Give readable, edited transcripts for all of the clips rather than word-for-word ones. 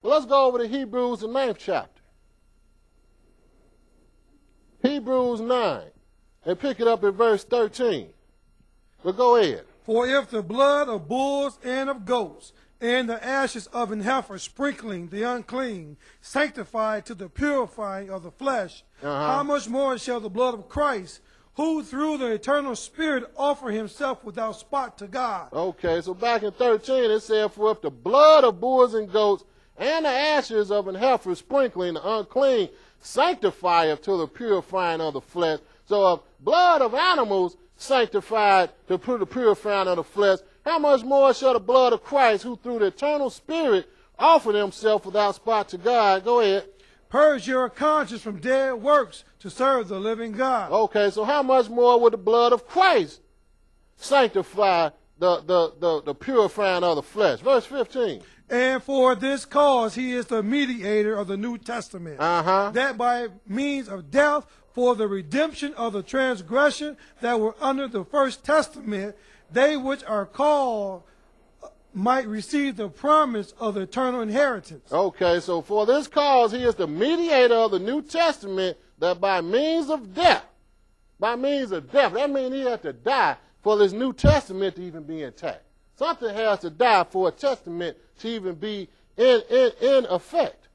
Well, let's go over to Hebrews, the 9th chapter. Hebrews 9, and pick it up at verse 13. But go ahead. For if the blood of bulls and of goats and the ashes of an heifer sprinkling the unclean sanctify to the purifying of the flesh, how much more shall the blood of Christ, who through the eternal Spirit offer himself without spot to God? Okay, so back in 13 it said, for if the blood of bulls and goats and the ashes of an heifer sprinkling the unclean sanctifieth to the purifying of the flesh. So if blood of animals sanctified to the purifying of the flesh, how much more shall the blood of Christ, who through the eternal Spirit offered himself without spot to God? Go ahead. Purge your conscience from dead works to serve the living God. Okay, so how much more would the blood of Christ sanctify the purifying of the flesh? Verse 15. And for this cause he is the mediator of the New Testament, that by means of death for the redemption of the transgression that were under the first testament, they which are called might receive the promise of the eternal inheritance. Okay, so for this cause he is the mediator of the New Testament, that by means of death, that means he had to die for this New Testament to even be intact. Something has to die for a testament to even be in effect.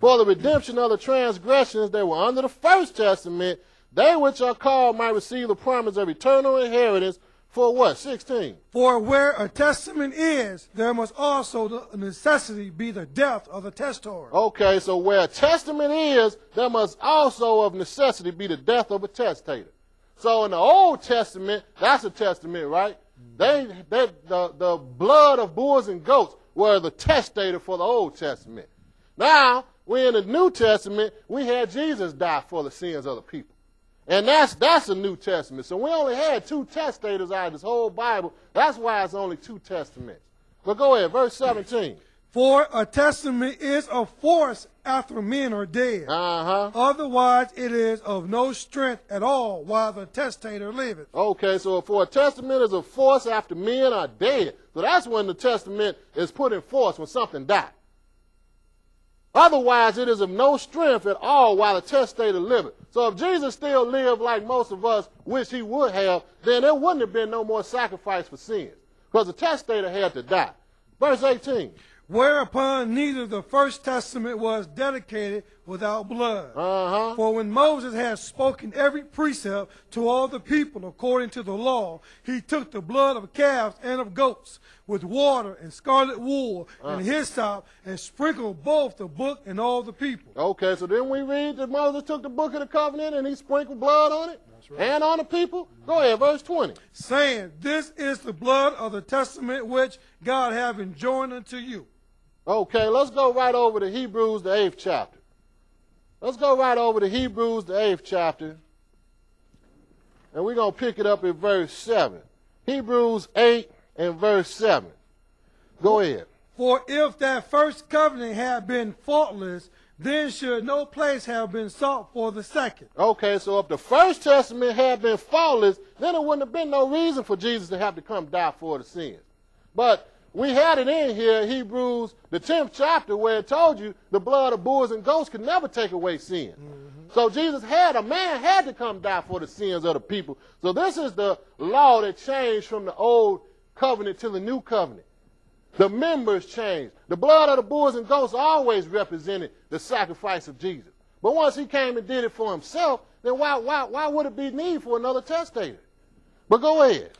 For the redemption of the transgressions that were under the first testament, they which are called might receive the promise of eternal inheritance. For what? 16. For where a testament is, there must also the necessity be the death of the testator. Okay, so where a testament is, there must also of necessity be the death of a testator. So in the Old Testament, that's a testament, right? The blood of bulls and goats were the testator for the Old Testament. Now, we're in the New Testament, we had Jesus die for the sins of the people. And that's a New Testament. So we only had 2 testators out of this whole Bible. That's why it's only 2 testaments. But go ahead, verse 17. For a testament is of force after men are dead. Otherwise it is of no strength at all while the testator liveth. Okay, so for a testament is of force after men are dead. So that's when the testament is put in force, when something died. Otherwise it is of no strength at all while the testator liveth. So if Jesus still lived like most of us wish he would have, then there wouldn't have been no more sacrifice for sins, because the testator had to die. Verse 18. Whereupon neither the first testament was dedicated without blood. For when Moses had spoken every precept to all the people according to the law, he took the blood of calves and of goats with water and scarlet wool and hyssop and sprinkled both the book and all the people. Okay, so then we read that Moses took the book of the covenant and he sprinkled blood on it? That's right. And on the people? Go ahead, verse 20. Saying, this is the blood of the testament which God hath enjoined unto you. Okay, let's go right over to Hebrews, the 8th chapter. Let's go right over to Hebrews, the 8th chapter. And we're going to pick it up at verse 7. Hebrews 8 and verse 7. Go ahead. For if that first covenant had been faultless, then should no place have been sought for the second. Okay, so if the first testament had been faultless, then there wouldn't have been no reason for Jesus to have to come die for the sins. But we had it in here, Hebrews, the 10th chapter, where it told you the blood of bulls and goats could never take away sin. So a man had to come die for the sins of the people. So this is the law that changed from the old covenant to the new covenant. The members changed. The blood of the bulls and goats always represented the sacrifice of Jesus. But once he came and did it for himself, then why would it be need for another testator? But go ahead.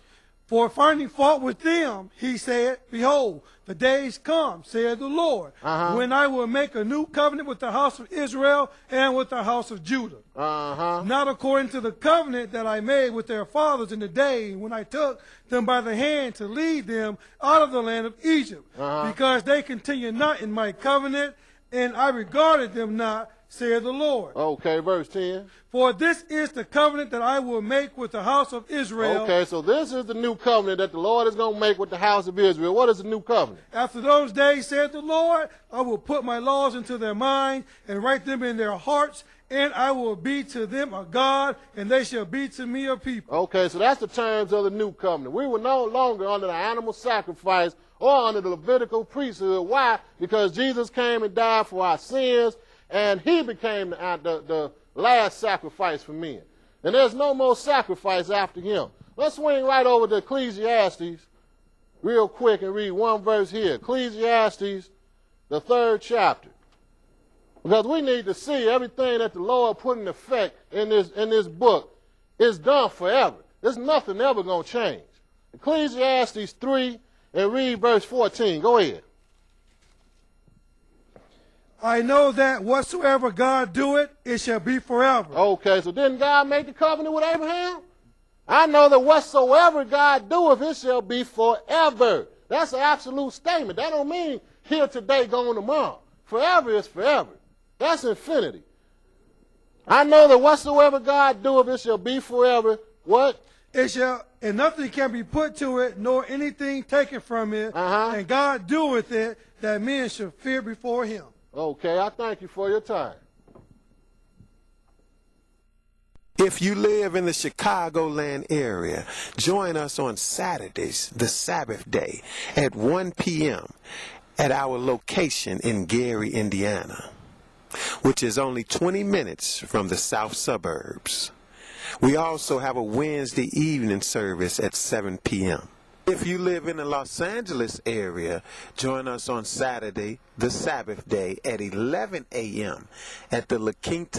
For finding fault with them, he said, behold, the days come, saith the Lord, when I will make a new covenant with the house of Israel and with the house of Judah. Not according to the covenant that I made with their fathers in the day when I took them by the hand to lead them out of the land of Egypt, because they continued not in my covenant, and I regarded them not, saith the Lord. Okay, verse 10. For this is the covenant that I will make with the house of Israel. Okay, so this is the new covenant that the Lord is going to make with the house of Israel. What is the new covenant? After those days, saith the Lord, I will put my laws into their mind and write them in their hearts, and I will be to them a God, and they shall be to me a people. Okay, so that's the terms of the new covenant. We were no longer under the animal sacrifice or under the Levitical priesthood. Why? Because Jesus came and died for our sins, and he became the last sacrifice for men. And there's no more sacrifice after him. Let's swing right over to Ecclesiastes real quick and read one verse here. Ecclesiastes, the 3rd chapter. Because we need to see everything that the Lord put in effect in this book is done forever. There's nothing ever going to change. Ecclesiastes 3 and read verse 14. Go ahead. I know that whatsoever God doeth, it shall be forever. Okay, so didn't God make the covenant with Abraham? I know that whatsoever God doeth, it shall be forever. That's an absolute statement. That don't mean here today, gone tomorrow. Forever is forever. That's infinity. I know that whatsoever God doeth, it shall be forever. What? It shall, and nothing can be put to it, nor anything taken from it. And God doeth it, that men should fear before him. Okay, I thank you for your time. If you live in the Chicagoland area, join us on Saturdays, the Sabbath day, at 1 p.m. at our location in Gary, Indiana, which is only 20 minutes from the south suburbs. We also have a Wednesday evening service at 7 p.m. If you live in the Los Angeles area, join us on Saturday, the Sabbath day, at 11 a.m. at the La Quinta